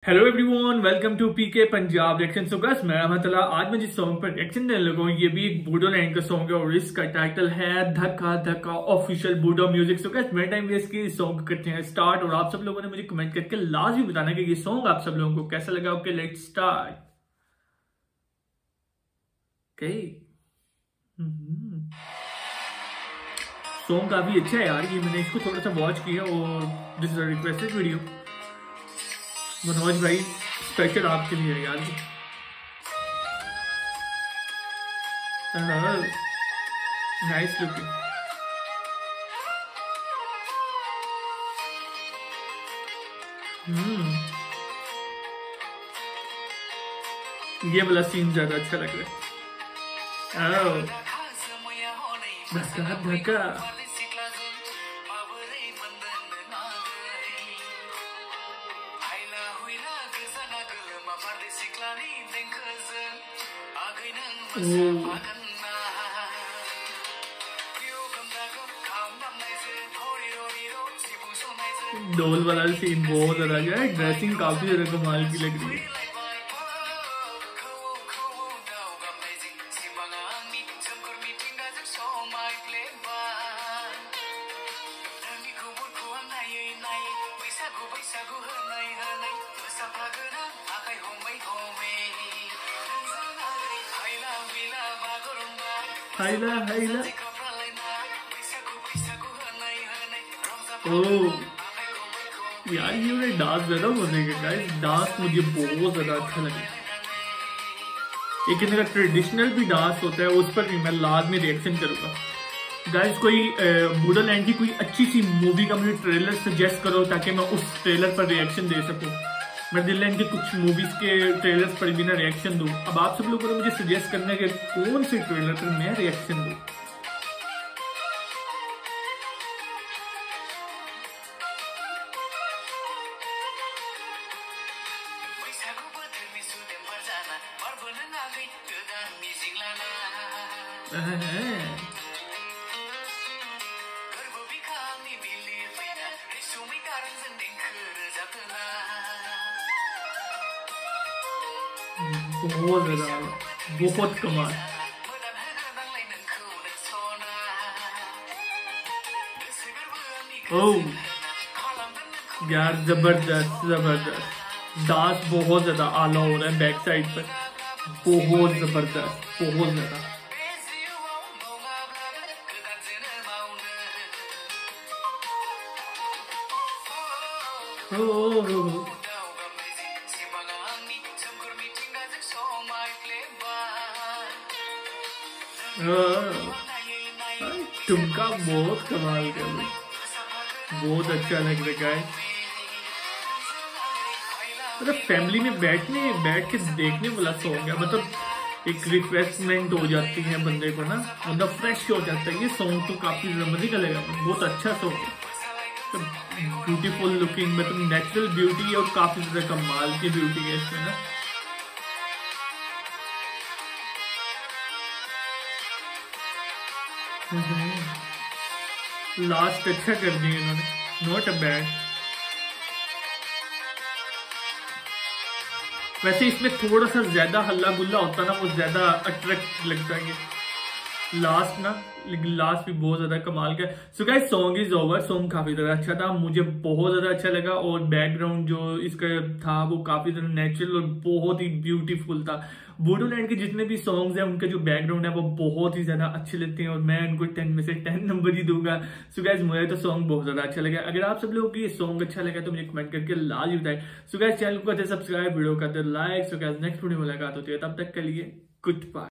Hello everyone, welcome to PK Punjab reaction. So guys, मैं अहमदुल्ला। आज मैं जिस सॉन्ग पर रिएक्शन देने लगा हूँ ये भी एक बूडोलैंड का सॉन्ग है और इसका टाइटल है धक्का धक्का ऑफिशियल बूडो म्यूजिक। सो गाइस, मेरे टाइम वेस्ट की सॉन्ग करते हैं स्टार्ट और आप सब लोगों ने मुझे कमेंट करके लाजमी बताना कि ये सॉन्ग आप सब लोगों को कैसा लगा। Okay, let's start. Okay, song काफी अच्छा है यार। ये मैंने इसको थोड़ा सा वॉच किया और this is a requested video. Manoj भाई, स्पेशल आपके लिए है यार। Nice looking. ये वाला सीन ज्यादा अच्छा लग रहा है। ओह, धक्का धक्का। डोल वाला सीन बहुत ज्यादा है। ड्रेसिंग काफी ज्यादा कमाल की लग रही है। हाइला हाइला। ओह यार, ये डांस ज्यादा मजे का गाइस। डांस मुझे बहुत ज्यादा अच्छा लगा। एक इनका ट्रेडिशनल भी डांस होता है, उस पर भी मैं लाजमी रिएक्शन करूंगा गाइस। कोई बूडोलैंड की कोई अच्छी सी मूवी का मुझे ट्रेलर सजेस्ट करो ताकि मैं उस ट्रेलर पर रिएक्शन दे सकूं। मैं दिल्लैंड के कुछ मूवीज के ट्रेलर्स पर भी ना रिएक्शन दूं। अब आप सब लोगों ने मुझे सजेस्ट करना है कि कौन से ट्रेलर पर मैं रिएक्शन दूं। बहुत ज्यादा, बहुत कमाल। ओह यार, जबरदस्त जबरदस्त डांस। बहुत ज्यादा आला हो रहा है बैक साइड पर। बहुत जबरदस्त, बहुत ज्यादा। ओह तुमका बहुत कमाल कर रही, बहुत अच्छा लग रहा है। मतलब फैमिली में बैठ के देखने वाला सॉन्ग है। मतलब एक रिफ्रेशमेंट हो जाती है बंदे को ना, मतलब फ्रेश हो जाता है। ये सॉन्ग तो काफी मजे का लगा, बहुत अच्छा सॉन्ग है। तो ब्यूटीफुल लुकिंग, मतलब नेचुरल ब्यूटी और काफी ज्यादा कमाल की ब्यूटी है इसमें ना। लास्ट अच्छा कर दिया इन्होंने, नॉट अ बैड। वैसे इसमें थोड़ा सा ज्यादा हल्ला गुल्ला होता ना, वो ज्यादा अट्रैक्ट लगता है लास्ट ना। लेकिन लास्ट भी बहुत ज्यादा कमाल का। So guys, song is over. Song काफी ज्यादा अच्छा था, मुझे बहुत ज्यादा अच्छा लगा। और बैकग्राउंड जो इसका था वो काफी ज्यादा नेचुरल और बहुत ही ब्यूटीफुल था। बूडोलैंड के जितने भी सॉन्ग्स हैं उनके जो बैकग्राउंड है वो बहुत ही ज्यादा अच्छे लगते हैं और मैं उनको 10 में से 10 नंबर ही दूंगा। सो गाइस, मुझे तो सॉन्ग बहुत ज्यादा अच्छा लगा। अगर आप सब लोगों को ये सॉन्ग अच्छा लगा तो मुझे कमेंट करके लाजमी बताएं। सो गाइस, चैनल को करते सब्सक्राइब, वीडियो करते like. So guys, next video में मुलाकात होती है, तब तक के लिए गुड बाय।